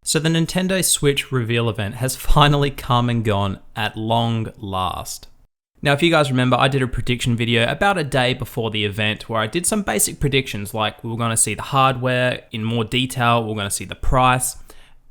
So the Nintendo Switch reveal event has finally come and gone at long last. Now, if you guys remember, I did a prediction video about a day before the event where I did some basic predictions like we were going to see the hardware in more detail, we're going to see the price,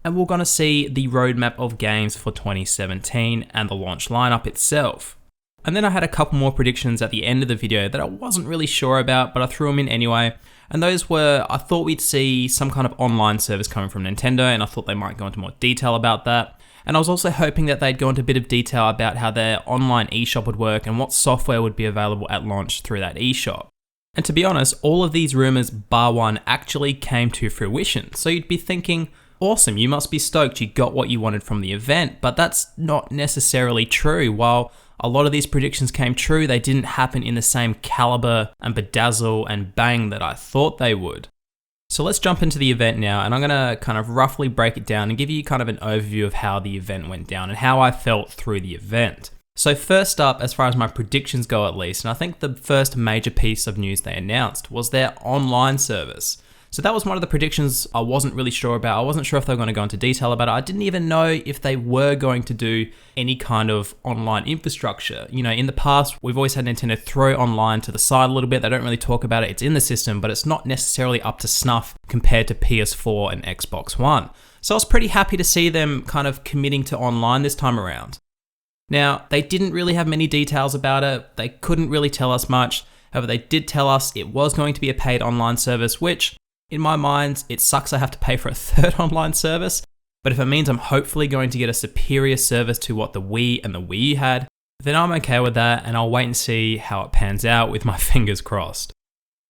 and we're going to see the roadmap of games for 2017 and the launch lineup itself. And then I had a couple more predictions at the end of the video that I wasn't really sure about, but I threw them in anyway. And those were, I thought we'd see some kind of online service coming from Nintendo, and I thought they might go into more detail about that. And I was also hoping that they'd go into a bit of detail about how their online eShop would work and what software would be available at launch through that eShop. And to be honest, all of these rumors, bar one, actually came to fruition. So you'd be thinking, awesome, you must be stoked you got what you wanted from the event, but that's not necessarily true. While a lot of these predictions came true, they didn't happen in the same caliber and bedazzle and bang that I thought they would. So let's jump into the event now, and I'm going to kind of roughly break it down and give you kind of an overview of how the event went down and how I felt through the event. So first up, as far as my predictions go at least, and I think the first major piece of news they announced was their online service. So that was one of the predictions I wasn't really sure about. I wasn't sure if they were going to go into detail about it. I didn't even know if they were going to do any kind of online infrastructure. You know, in the past, we've always had Nintendo throw online to the side a little bit. They don't really talk about it. It's in the system, but it's not necessarily up to snuff compared to PS4 and Xbox One. So I was pretty happy to see them kind of committing to online this time around. Now, they didn't really have many details about it. They couldn't really tell us much. However, they did tell us it was going to be a paid online service, which in my mind, it sucks I have to pay for a third online service, but if it means I'm hopefully going to get a superior service to what the Wii and the Wii U had, then I'm okay with that, and I'll wait and see how it pans out with my fingers crossed.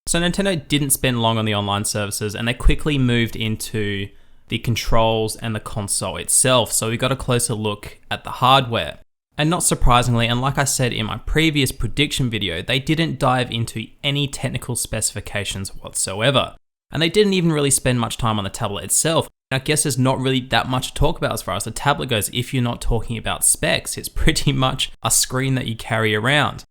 So Nintendo didn't spend long on the online services, and they quickly moved into the controls and the console itself, so we got a closer look at the hardware. And not surprisingly, and like I said in my previous prediction video, they didn't dive into any technical specifications whatsoever. And they didn't even really spend much time on the tablet itself. I guess there's not really that much to talk about as far as the tablet goes if you're not talking about specs. It's pretty much a screen that you carry around.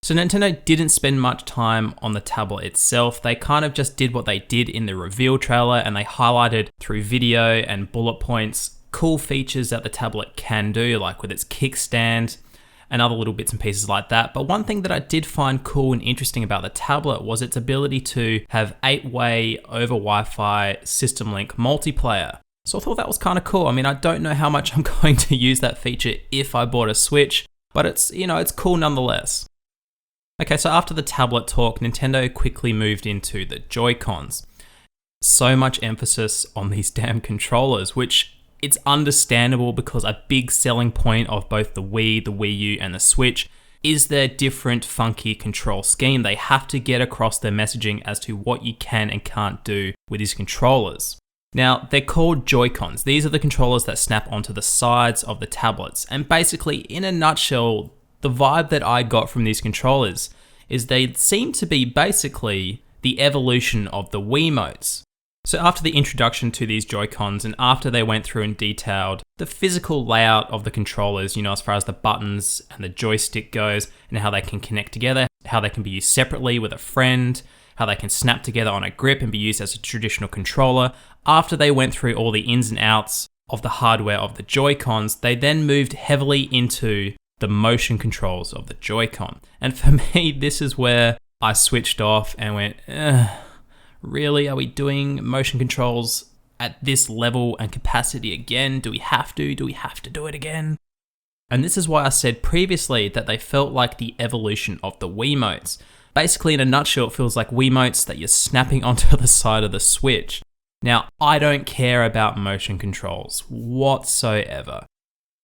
So Nintendo didn't spend much time on the tablet itself. They kind of just did what they did in the reveal trailer, and they highlighted through video and bullet points cool features that the tablet can do, like with its kickstand and other little bits and pieces like that. But one thing that I did find cool and interesting about the tablet was its ability to have 8-way over Wi-Fi system link multiplayer. So I thought that was kind of cool. I mean, I don't know how much I'm going to use that feature if I bought a Switch, but it's cool nonetheless. Okay, so after the tablet talk, Nintendo quickly moved into the Joy-Cons. So much emphasis on these damn controllers, which it's understandable because a big selling point of both the Wii, the Wii U, and the Switch is their different funky control scheme. They have to get across their messaging as to what you can and can't do with these controllers. Now, they're called Joy-Cons. These are the controllers that snap onto the sides of the tablets. And basically, in a nutshell, the vibe that I got from these controllers is they seem to be basically the evolution of the Wiimotes. So after the introduction to these Joy-Cons and after they went through and detailed the physical layout of the controllers, as far as the buttons and the joystick goes and how they can connect together, how they can be used separately with a friend, how they can snap together on a grip and be used as a traditional controller, after they went through all the ins and outs of the hardware of the Joy-Cons, they then moved heavily into the motion controls of the Joy-Con. And for me, this is where I switched off and went, really? Are we doing motion controls at this level and capacity again? Do we have to? Do we have to do it again? And this is why I said previously that they felt like the evolution of the Wiimotes. Basically, in a nutshell, it feels like Wiimotes that you're snapping onto the side of the Switch. Now, I don't care about motion controls whatsoever.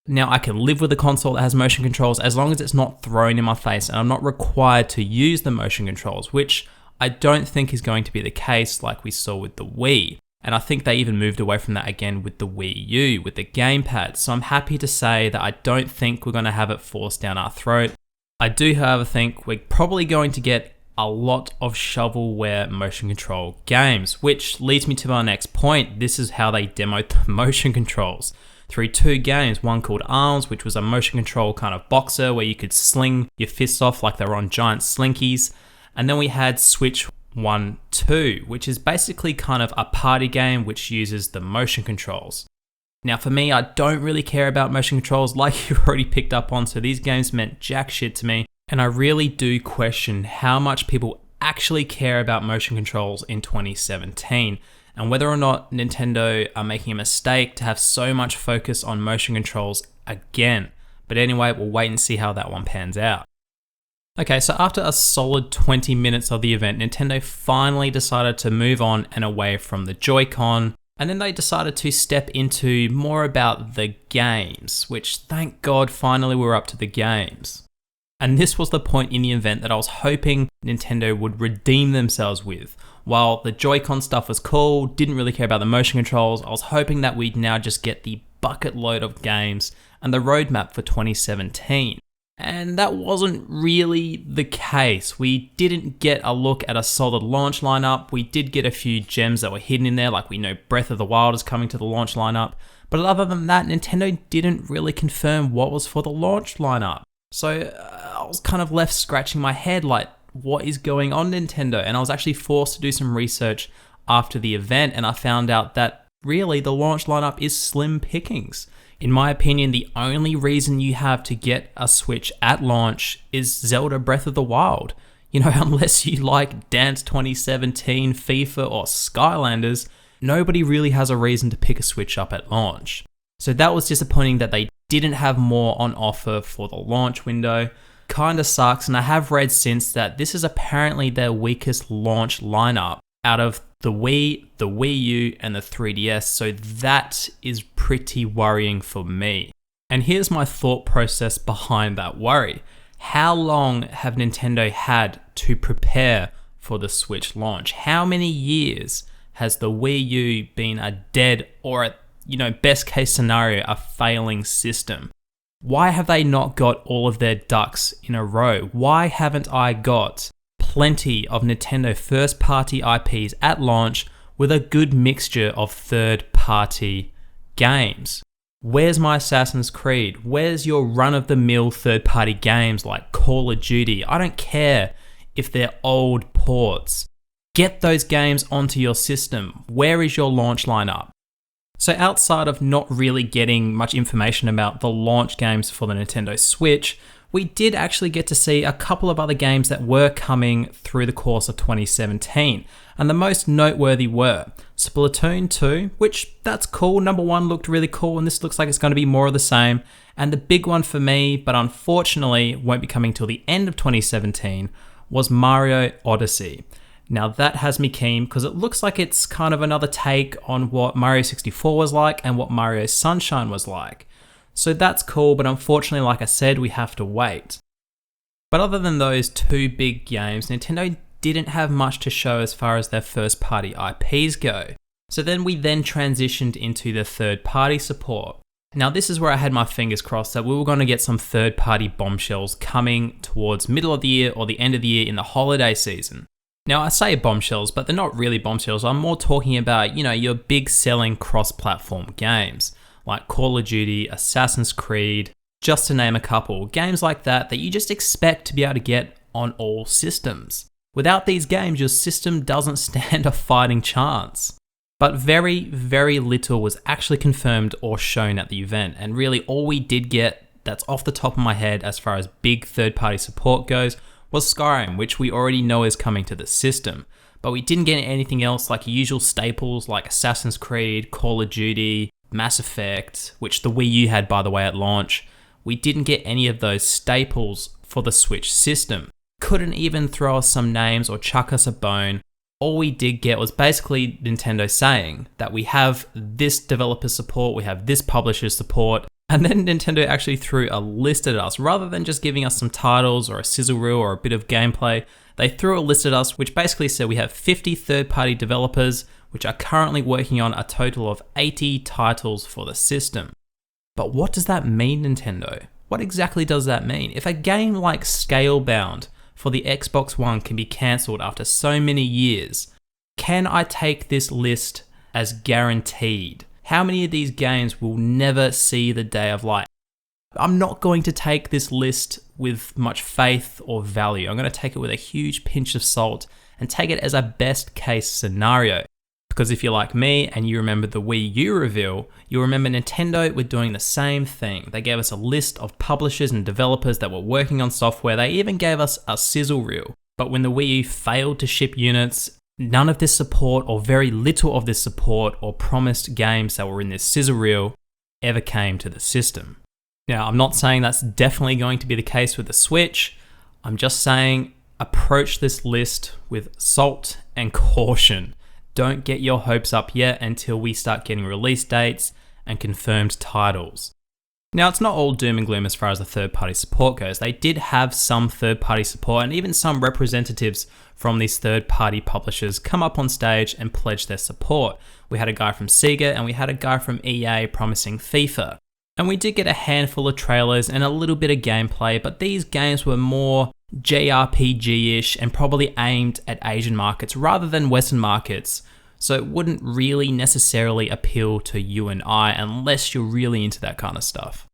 Now, I can live with a console that has motion controls as long as it's not thrown in my face and I'm not required to use the motion controls, which I don't think is going to be the case like we saw with the Wii. And I think they even moved away from that again with the Wii U, with the gamepad. So I'm happy to say that I don't think we're going to have it forced down our throat. I do, however, think we're probably going to get a lot of shovelware motion control games, which leads me to my next point. This is how they demoed the motion controls. Through 2 games, one called Arms, which was a motion control kind of boxer where you could sling your fists off like they were on giant slinkies. And then we had Switch 1, 2, which is basically kind of a party game which uses the motion controls. Now for me, I don't really care about motion controls like you've already picked up on, so these games meant jack shit to me, and I really do question how much people actually care about motion controls in 2017, and whether or not Nintendo are making a mistake to have so much focus on motion controls again. But anyway, we'll wait and see how that one pans out. Okay, so after a solid 20 minutes of the event, Nintendo finally decided to move on and away from the Joy-Con, and then they decided to step into more about the games, which thank God finally we're up to the games. And this was the point in the event that I was hoping Nintendo would redeem themselves with. While the Joy-Con stuff was cool, didn't really care about the motion controls, I was hoping that we'd now just get the bucket load of games and the roadmap for 2017. And that wasn't really the case. We didn't get a look at a solid launch lineup. We did get a few gems that were hidden in there, like we know Breath of the Wild is coming to the launch lineup. But other than that, Nintendo didn't really confirm what was for the launch lineup. So I was kind of left scratching my head like, what is going on, Nintendo? And I was actually forced to do some research after the event, and I found out that really the launch lineup is slim pickings. In my opinion, the only reason you have to get a Switch at launch is Zelda Breath of the Wild. You know, unless you like Dance 2017, FIFA, or Skylanders, nobody really has a reason to pick a Switch up at launch. So that was disappointing that they didn't have more on offer for the launch window. Kinda sucks, and I have read since that this is apparently their weakest launch lineup out of the Wii, the Wii U, and the 3DS, so that is pretty worrying for me. And here's my thought process behind that worry. How long have Nintendo had to prepare for the Switch launch? How many years has the Wii U been a dead or best case scenario, a failing system? Why have they not got all of their ducks in a row? Why haven't I got plenty of Nintendo first-party IPs at launch with a good mixture of third-party games? Where's my Assassin's Creed? Where's your run-of-the-mill third-party games like Call of Duty? I don't care if they're old ports. Get those games onto your system. Where is your launch lineup? So outside of not really getting much information about the launch games for the Nintendo Switch, we did actually get to see a couple of other games that were coming through the course of 2017. And the most noteworthy were Splatoon 2, which that's cool. Number 1 looked really cool, and this looks like it's going to be more of the same. And the big one for me, but unfortunately won't be coming till the end of 2017, was Mario Odyssey. Now that has me keen because it looks like it's kind of another take on what Mario 64 was like and what Mario Sunshine was like. So that's cool, but unfortunately, like I said, we have to wait. But other than those two big games, Nintendo didn't have much to show as far as their first-party IPs go. So then we transitioned into the third-party support. Now this is where I had my fingers crossed that we were going to get some third-party bombshells coming towards middle of the year or the end of the year in the holiday season. Now I say bombshells, but they're not really bombshells. I'm more talking about, your big selling cross-platform games like Call of Duty, Assassin's Creed, just to name a couple. Games like that you just expect to be able to get on all systems. Without these games, your system doesn't stand a fighting chance. But very, very little was actually confirmed or shown at the event, and really all we did get that's off the top of my head as far as big third-party support goes was Skyrim, which we already know is coming to the system. But we didn't get anything else like usual staples like Assassin's Creed, Call of Duty, Mass Effect, which the Wii U had, by the way, at launch. We didn't get any of those staples for the Switch system. Couldn't even throw us some names or chuck us a bone. All we did get was basically Nintendo saying that we have this developer support, we have this publisher support, and then Nintendo actually threw a list at us. Rather than just giving us some titles or a sizzle reel or a bit of gameplay, they threw a list at us which basically said we have 50 third-party developers which are currently working on a total of 80 titles for the system. But what does that mean, Nintendo? What exactly does that mean? If a game like Scalebound for the Xbox One can be cancelled after so many years, can I take this list as guaranteed? How many of these games will never see the day of light? I'm not going to take this list with much faith or value. I'm going to take it with a huge pinch of salt and take it as a best case scenario. Because if you're like me and you remember the Wii U reveal, you'll remember Nintendo were doing the same thing. They gave us a list of publishers and developers that were working on software. They even gave us a sizzle reel. But when the Wii U failed to ship units, none of this support, or very little of this support or promised games that were in this sizzle reel ever came to the system. Now, I'm not saying that's definitely going to be the case with the Switch. I'm just saying approach this list with salt and caution. Don't get your hopes up yet until we start getting release dates and confirmed titles. Now, it's not all doom and gloom as far as the third-party support goes. They did have some third-party support and even some representatives from these third-party publishers come up on stage and pledge their support. We had a guy from Sega and we had a guy from EA promising FIFA. And we did get a handful of trailers and a little bit of gameplay, but these games were more JRPG-ish and probably aimed at Asian markets rather than Western markets. So it wouldn't really necessarily appeal to you and I unless you're really into that kind of stuff.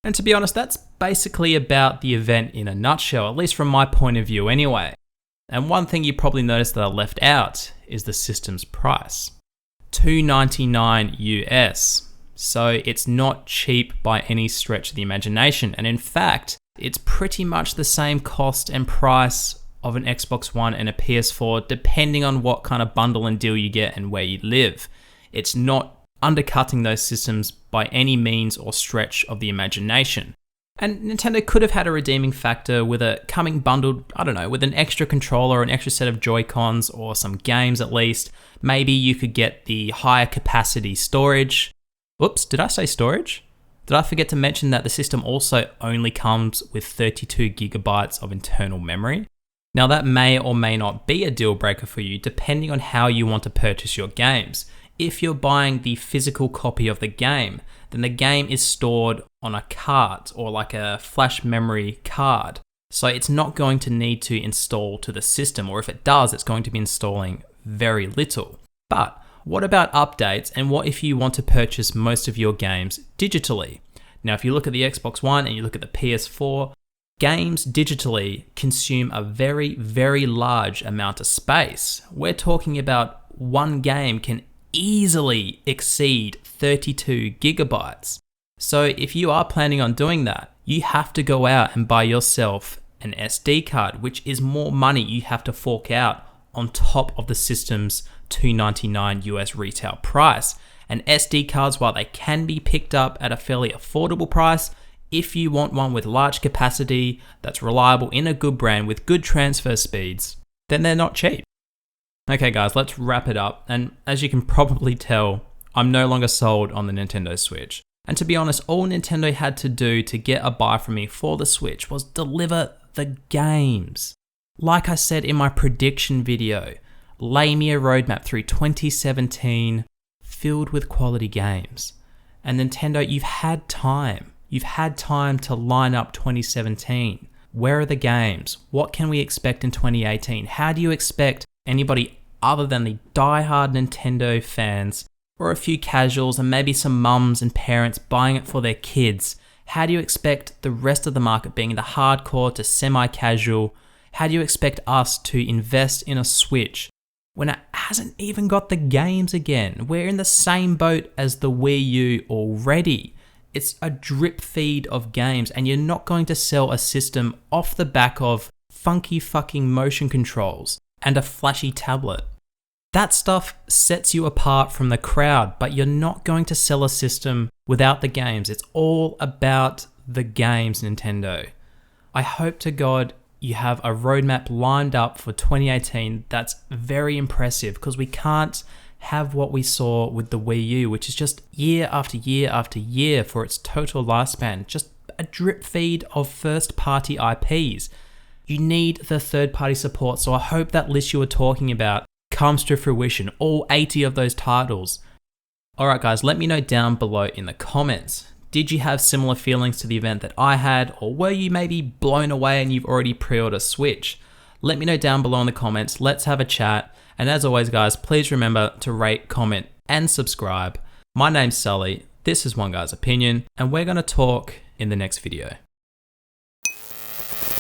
And to be honest, that's basically about the event in a nutshell, at least from my point of view anyway. And one thing you probably noticed that I left out is the system's price. $299 US. So it's not cheap by any stretch of the imagination. And in fact, it's pretty much the same cost and price of an Xbox One and a PS4, depending on what kind of bundle and deal you get and where you live. It's not undercutting those systems by any means or stretch of the imagination. And Nintendo could have had a redeeming factor with a coming bundled, I don't know, with an extra controller, an extra set of Joy-Cons, or some games at least. Maybe you could get the higher capacity storage. Oops, did I say storage? Did I forget to mention that the system also only comes with 32 gigabytes of internal memory? Now that may or may not be a deal breaker for you depending on how you want to purchase your games. If you're buying the physical copy of the game, then the game is stored on a card or like a flash memory card. So it's not going to need to install to the system, or if it does, it's going to be installing very little. But what about updates, and what if you want to purchase most of your games digitally? Now, if you look at the Xbox One and you look at the PS4, games digitally consume a very, very large amount of space. We're talking about one game can easily exceed 32 gigabytes. So if you are planning on doing that, you have to go out and buy yourself an SD card, which is more money you have to fork out on top of the system's $299 US retail price. And SD cards, while they can be picked up at a fairly affordable price, if you want one with large capacity, that's reliable in a good brand with good transfer speeds, then they're not cheap. Okay guys, let's wrap it up. And as you can probably tell, I'm no longer sold on the Nintendo Switch. And to be honest, all Nintendo had to do to get a buy from me for the Switch was deliver the games. Like I said in my prediction video, lay me a roadmap through 2017 filled with quality games. And Nintendo, you've had time. You've had time to line up 2017. Where are the games? What can we expect in 2018? How do you expect anybody other than the die-hard Nintendo fans or a few casuals and maybe some mums and parents buying it for their kids? How do you expect the rest of the market, being the hardcore to semi-casual, how do you expect us to invest in a Switch when it hasn't even got the games again? We're in the same boat as the Wii U already. It's a drip feed of games, and you're not going to sell a system off the back of funky fucking motion controls and a flashy tablet. That stuff sets you apart from the crowd, but you're not going to sell a system without the games. It's all about the games, Nintendo. I hope to God you have a roadmap lined up for 2018 that's very impressive, because we can't have what we saw with the Wii U, which is just year after year after year for its total lifespan, just a drip feed of first-party IPs. You need the third-party support, so I hope that list you were talking about comes to fruition, all 80 of those titles. Alright guys, let me know down below in the comments. Did you have similar feelings to the event that I had, or were you maybe blown away and you've already pre-ordered a Switch? Let me know down below in the comments, let's have a chat, and as always guys, please remember to rate, comment, and subscribe. My name's Sully, this is One Guy's Opinion, and we're going to talk in the next video.